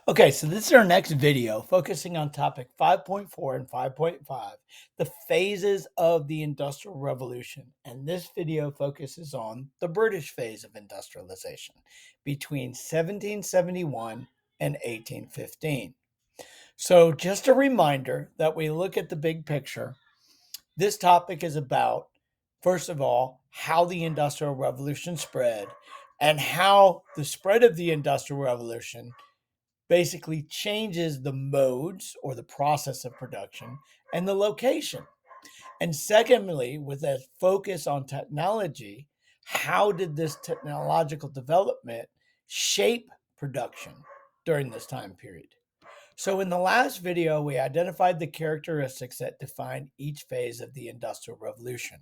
Okay, so this is our next video focusing on topic 5.4 and 5.5, the phases of the Industrial Revolution. And this video focuses on the British phase of industrialization between 1771 and 1815. So, just a reminder that we look at the big picture. This topic is about, first of all, how the Industrial Revolution spread and how the spread of the Industrial Revolution basically changes the modes or the process of production and the location. And secondly, with a focus on technology, how did this technological development shape production during this time period? So, in the last video, we identified the characteristics that define each phase of the Industrial Revolution: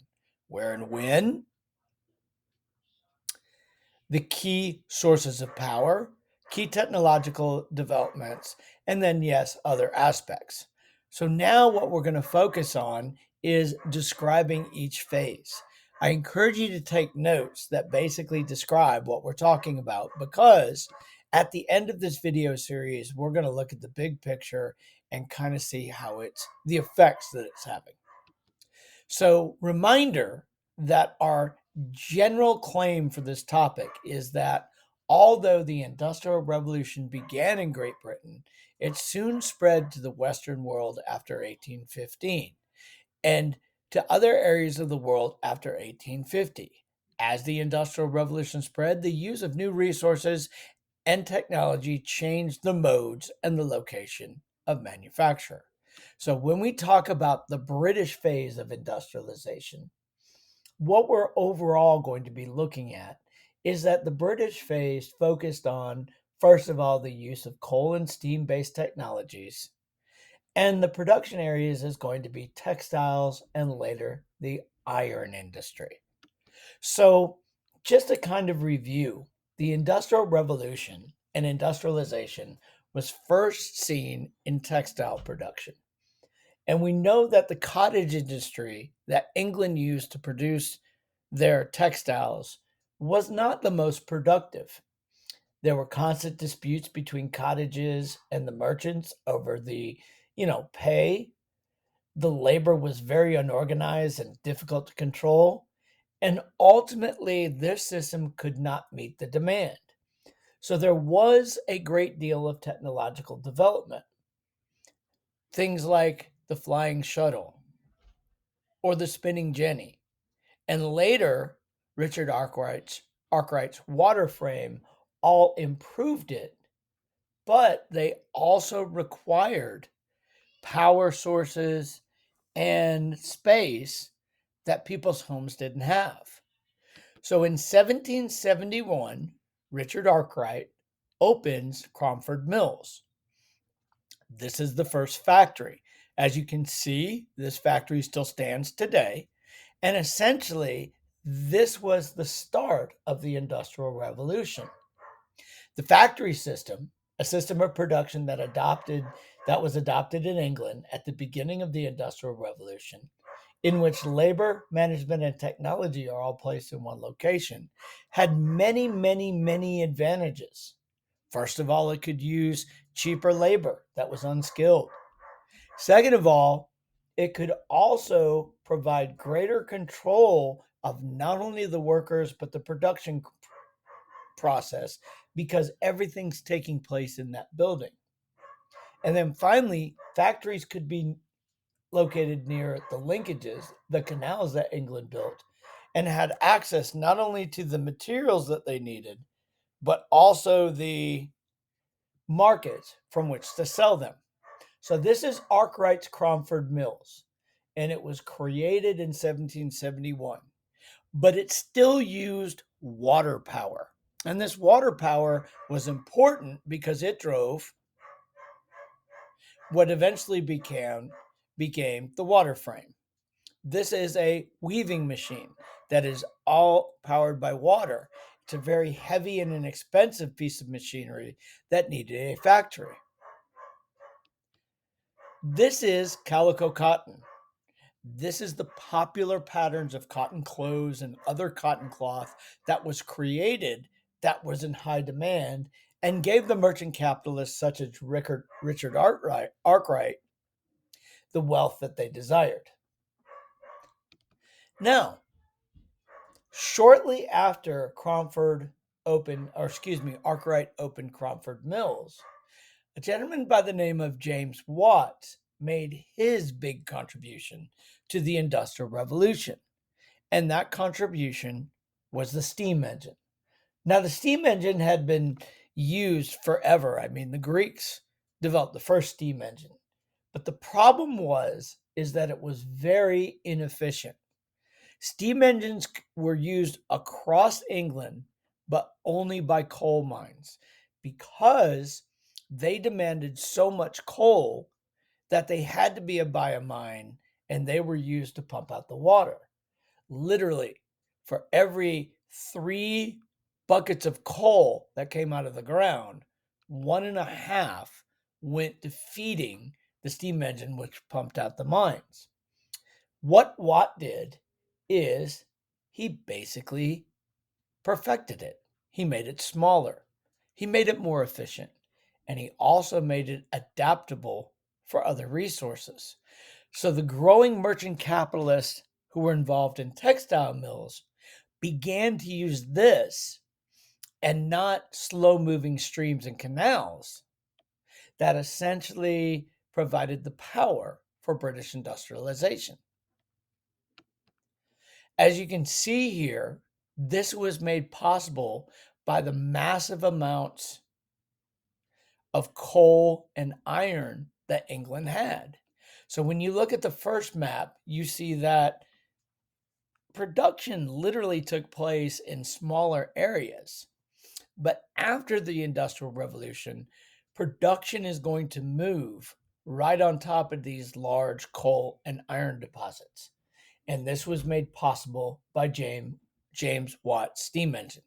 where and when, the key sources of power, key technological developments, and then, yes, other aspects. So now what we're going to focus on is describing each phase. I encourage you to take notes that basically describe what we're talking about, because at the end of this video series, we're going to look at the big picture and kind of see how it's the effects that it's having. So, reminder that our general claim for this topic is that although the Industrial Revolution began in Great Britain, it soon spread to the Western world after 1815 and to other areas of the world after 1850. As the Industrial Revolution spread, the use of new resources and technology changed the modes and the location of manufacture. So, when we talk about the British phase of industrialization, what we're overall going to be looking at is that the British phase focused on, first of all, the use of coal and steam based technologies, and the production areas is going to be textiles and later the iron industry. So, just to kind of review, the Industrial Revolution and industrialization was first seen in textile production. And we know that the cottage industry that England used to produce their textiles was not the most productive. There were constant disputes between cottages and the merchants over the pay. The labor was very unorganized and difficult to control. And ultimately, this system could not meet the demand. So there was a great deal of technological development. Things like the flying shuttle or the spinning jenny. And later, Richard Arkwright's water frame all improved it, but they also required power sources and space that people's homes didn't have. So in 1771, Richard Arkwright opens Cromford Mills. This is the first factory. As you can see, this factory still stands today. And essentially, this was the start of the Industrial Revolution. The factory system, a system of production that was adopted in England at the beginning of the Industrial Revolution, in which labor, management, and technology are all placed in one location, had many, many, many advantages. First of all, it could use cheaper labor that was unskilled. Second of all, it could also provide greater control of not only the workers, but the production process, because everything's taking place in that building. And then finally, factories could be located near the linkages, the canals that England built, and had access not only to the materials that they needed, but also the markets from which to sell them. So this is Arkwright's Cromford Mills, and it was created in 1771, but it still used water power. And this water power was important because it drove what eventually became the water frame. This is a weaving machine that is all powered by water. It's a very heavy and an expensive piece of machinery that needed a factory. This is calico cotton. This is the popular patterns of cotton clothes and other cotton cloth that was created, that was in high demand, and gave the merchant capitalists such as Richard Arkwright the wealth that they desired. Now, shortly after Arkwright opened Cromford Mills, a gentleman by the name of James Watt made his big contribution to the Industrial Revolution, and that contribution was the steam engine. Now, the steam engine had been used forever. I mean, the Greeks developed the first steam engine, but the problem is that it was very inefficient. Steam engines were used across England, but only by coal mines because they demanded so much coal that they had to be by a mine and they were used to pump out the water. Literally, for every 3 buckets of coal that came out of the ground, 1.5 went to feeding the steam engine, which pumped out the mines. What Watt did is he basically perfected it. He made it smaller, he made it more efficient, and he also made it adaptable for other resources. So the growing merchant capitalists who were involved in textile mills began to use this and not slow moving streams and canals that essentially provided the power for British industrialization. As you can see here, this was made possible by the massive amounts of coal and iron that England had. So when you look at the first map, you see that production literally took place in smaller areas. But after the Industrial Revolution, production is going to move right on top of these large coal and iron deposits. And this was made possible by James Watt steam engine.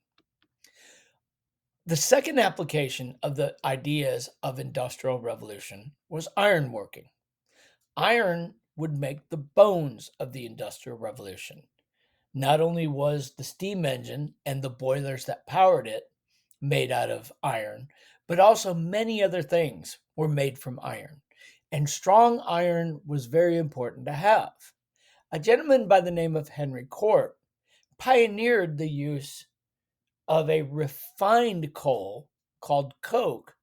The second application of the ideas of Industrial Revolution was ironworking. Iron would make the bones of the Industrial Revolution. Not only was the steam engine and the boilers that powered it made out of iron, but also many other things were made from iron. And strong iron was very important to have. A gentleman by the name of Henry Cort pioneered the use of a refined coal called coke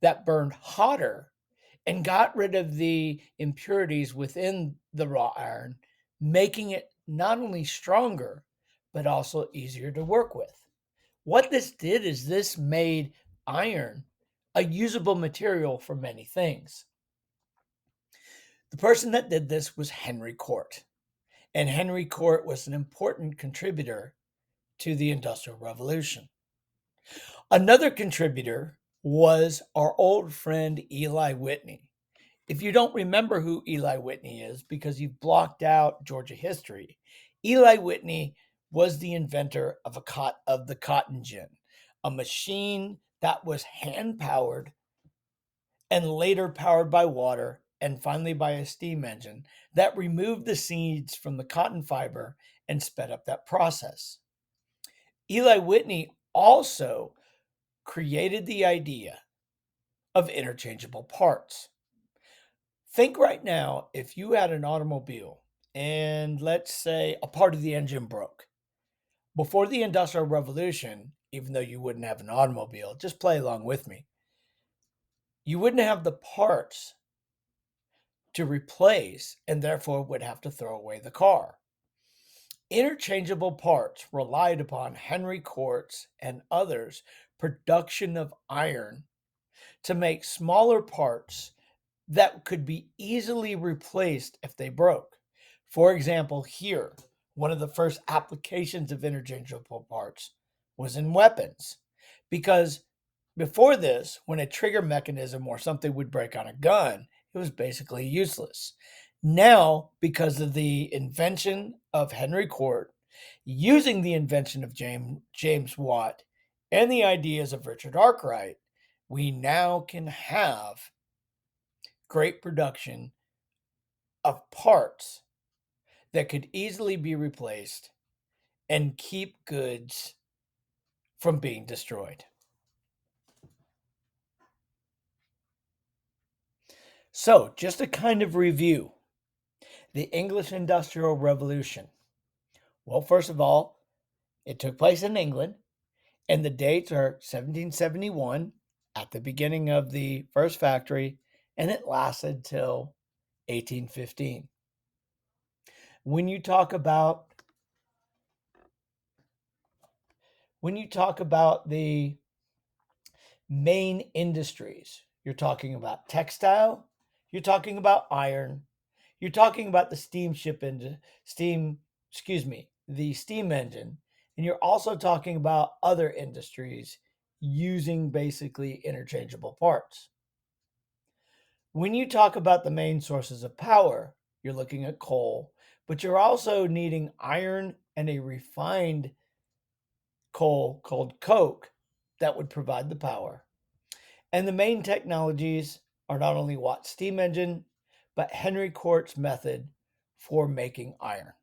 that burned hotter and got rid of the impurities within the raw iron, making it not only stronger, but also easier to work with. What this did is this made iron a usable material for many things. The person that did this was Henry Cort, and Henry Cort was an important contributor to the Industrial Revolution. Another contributor was our old friend Eli Whitney. If you don't remember who Eli Whitney is because you've blocked out Georgia history, Eli Whitney was the inventor of the cotton gin, a machine that was hand powered and later powered by water and finally by a steam engine that removed the seeds from the cotton fiber and sped up that process. Eli Whitney also created the idea of interchangeable parts. Think right now if you had an automobile and let's say a part of the engine broke. Before the Industrial Revolution, even though you wouldn't have an automobile, just play along with me, you wouldn't have the parts to replace and therefore would have to throw away the car. Interchangeable parts relied upon Henry Cort's and others' production of iron to make smaller parts that could be easily replaced if they broke. For example, here, one of the first applications of interchangeable parts was in weapons. Because before this, when a trigger mechanism or something would break on a gun, it was basically useless. Now, because of the invention of Henry Cort, using the invention of James Watt, and the ideas of Richard Arkwright, we now can have great production of parts that could easily be replaced and keep goods from being destroyed. So, just a kind of review the English Industrial Revolution. Well, first of all, it took place in England, and the dates are 1771 at the beginning of the first factory, and it lasted till 1815. When you talk about the main industries, you're talking about textile, you're talking about iron, you're talking about the steamship engine, the steam engine, and you're also talking about other industries using basically interchangeable parts. When you talk about the main sources of power, you're looking at coal, but you're also needing iron and a refined coal called coke that would provide the power. And the main technologies are not only Watt's steam engine, but Henry Quartz method for making iron.